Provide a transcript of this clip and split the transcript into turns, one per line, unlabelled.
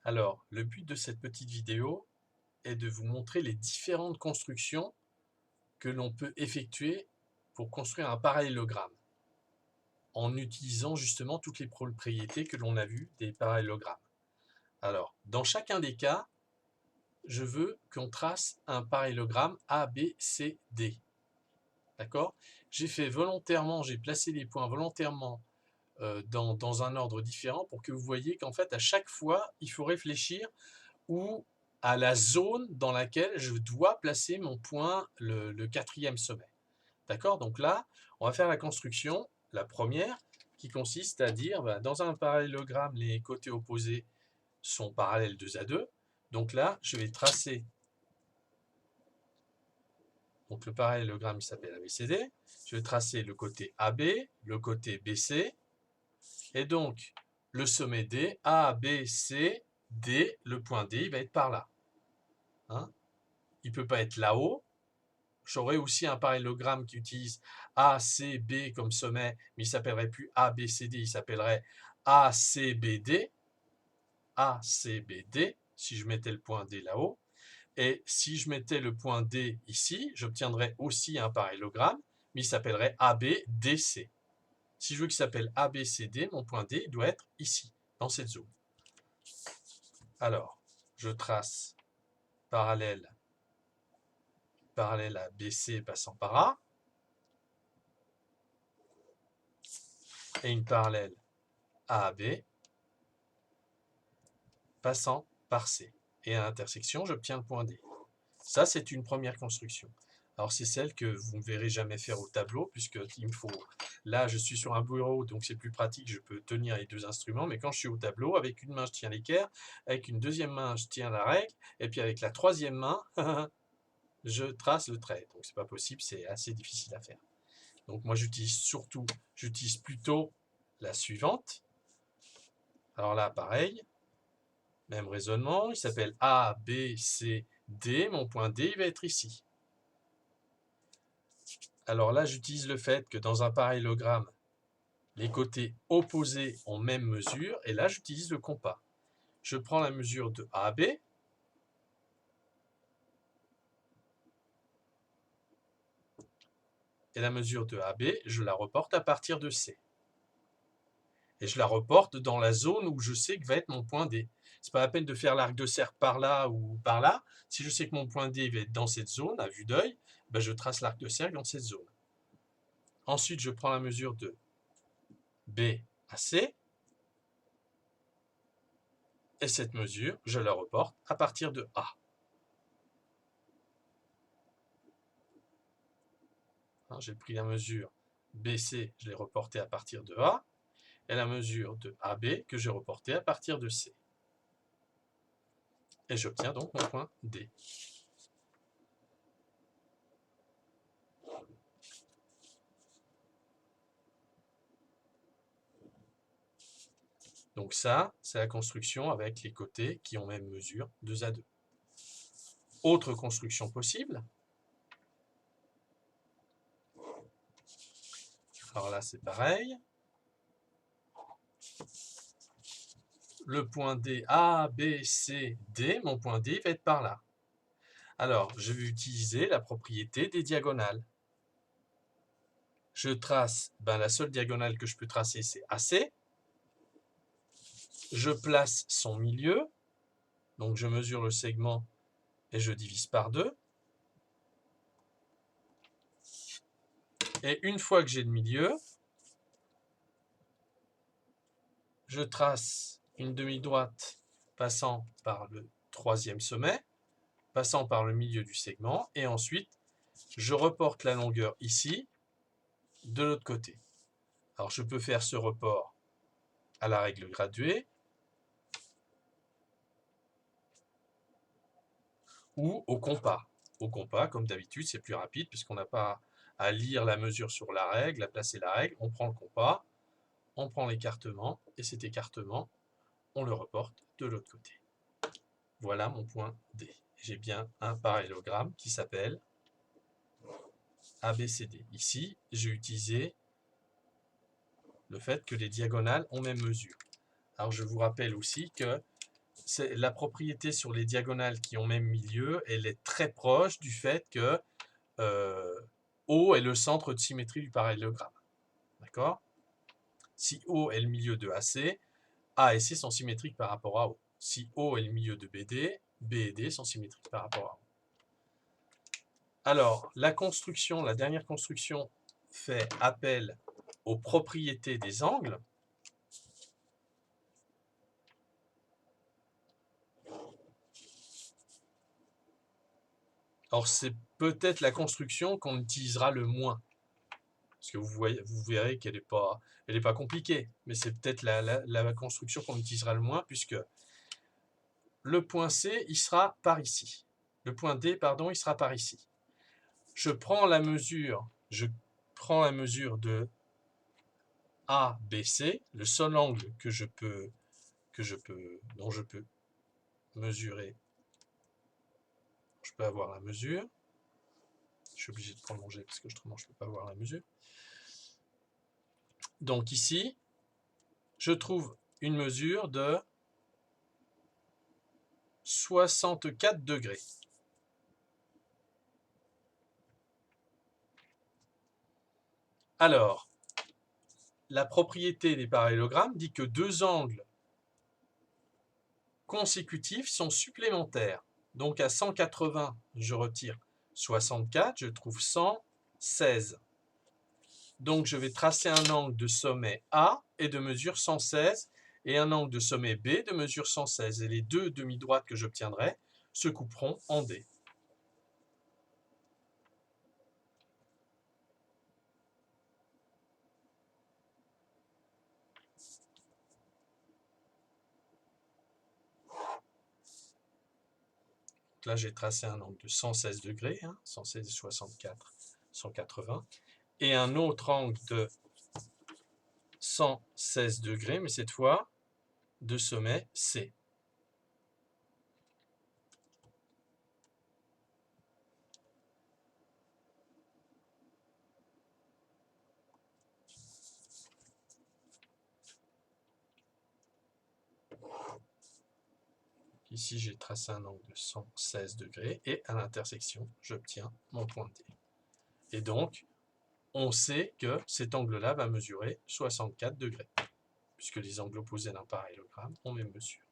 Alors, le but de cette petite vidéo est de vous montrer les différentes constructions que l'on peut effectuer pour construire un parallélogramme, en utilisant justement toutes les propriétés que l'on a vues des parallélogrammes. Alors, dans chacun des cas, je veux qu'on trace un parallélogramme A, B, C, D. D'accord? J'ai placé les points volontairement dans un ordre différent pour que vous voyez qu'en fait, à chaque fois, il faut réfléchir ou à la zone dans laquelle je dois placer mon point, le quatrième sommet. D'accord? Donc là, on va faire la construction, la première, qui consiste à dire, dans un parallélogramme, les côtés opposés sont parallèles 2 à 2. Donc là, je vais tracer, donc le parallélogramme il s'appelle ABCD, je vais tracer le côté AB, le côté BC, et donc le sommet D, A, B, C, D, le point D, il va être par là. Hein? Il ne peut pas être là-haut. J'aurais aussi un parallélogramme qui utilise ACB comme sommet, mais il ne s'appellerait plus ABCD, il s'appellerait ACBD. ACBD, si je mettais le point D là-haut. Et si je mettais le point D ici, j'obtiendrais aussi un parallélogramme, mais il s'appellerait ABDC. Si je veux qu'il s'appelle ABCD, mon point D doit être ici, dans cette zone. Alors, je trace parallèle à BC passant par A, et une parallèle à AB passant par C. Et à l'intersection, j'obtiens le point D. Ça, c'est une première construction. Alors, c'est celle que vous ne verrez jamais faire au tableau, puisque il me faut... Là, je suis sur un bureau, donc c'est plus pratique, je peux tenir les deux instruments, mais quand je suis au tableau, avec une main, je tiens l'équerre, avec une deuxième main, je tiens la règle, et puis avec la troisième main, je trace le trait. Donc, c'est pas possible, c'est assez difficile à faire. Donc, moi, j'utilise plutôt la suivante. Alors là, pareil, même raisonnement, il s'appelle A, B, C, D. Mon point D, il va être ici. Alors là, j'utilise le fait que dans un parallélogramme, les côtés opposés ont même mesure, et là, j'utilise le compas. Je prends la mesure de AB, et la mesure de AB, je la reporte à partir de C. Et je la reporte dans la zone où je sais que va être mon point D. C'est pas la peine de faire l'arc de cercle par là ou par là. Si je sais que mon point D va être dans cette zone, à vue d'œil, je trace l'arc de cercle dans cette zone. Ensuite, je prends la mesure de B à C, et cette mesure, je la reporte à partir de A. J'ai pris la mesure BC, je l'ai reportée à partir de A, et la mesure de AB que j'ai reportée à partir de C. Et j'obtiens donc mon point D. Donc ça, c'est la construction avec les côtés qui ont même mesure 2 à 2. Autre construction possible. Alors là, c'est pareil. Le point D, A, B, C, D, mon point D va être par là. Alors, je vais utiliser la propriété des diagonales. Je trace, la seule diagonale que je peux tracer, c'est AC. Je place son milieu. Donc, je mesure le segment et je divise par 2. Et une fois que j'ai le milieu, je trace une demi-droite passant par le troisième sommet, passant par le milieu du segment, et ensuite, je reporte la longueur ici, de l'autre côté. Alors, je peux faire ce report à la règle graduée, ou au compas. Au compas, comme d'habitude, c'est plus rapide, puisqu'on n'a pas à lire la mesure sur la règle, à placer la règle, on prend le compas, on prend l'écartement, et cet écartement, on le reporte de l'autre côté. Voilà mon point D. J'ai bien un parallélogramme qui s'appelle ABCD. Ici, j'ai utilisé le fait que les diagonales ont même mesure. Alors, je vous rappelle aussi que la propriété sur les diagonales qui ont même milieu, elle est très proche du fait que O est le centre de symétrie du parallélogramme. D'accord? Si O est le milieu de AC, A et C sont symétriques par rapport à O. Si O est le milieu de BD, B et D sont symétriques par rapport à O. Alors, la dernière construction fait appel aux propriétés des angles. Alors, c'est peut-être la construction qu'on utilisera le moins. Parce que vous verrez qu'elle n'est pas compliquée, mais c'est peut-être la construction qu'on utilisera le moins, puisque le point C, il sera par ici. Le point D, pardon, il sera par ici. Je prends la mesure de ABC, le seul angle dont je peux mesurer. Je peux avoir la mesure. Je suis obligé de prolonger parce que autrement je ne peux pas avoir la mesure. Donc ici, je trouve une mesure de 64 degrés. Alors, la propriété des parallélogrammes dit que deux angles consécutifs sont supplémentaires. Donc à 180, je retire 64, je trouve 116. Donc je vais tracer un angle de sommet A et de mesure 116 et un angle de sommet B de mesure 116. Et les deux demi-droites que j'obtiendrai se couperont en D. Là, j'ai tracé un angle de 116 degrés, 116 et 64, 180, et un autre angle de 116 degrés, mais cette fois de sommet C. Ici, j'ai tracé un angle de 116 degrés, et à l'intersection, j'obtiens mon point D. Et donc, on sait que cet angle-là va mesurer 64 degrés, puisque les angles opposés d'un parallélogramme ont même mesure.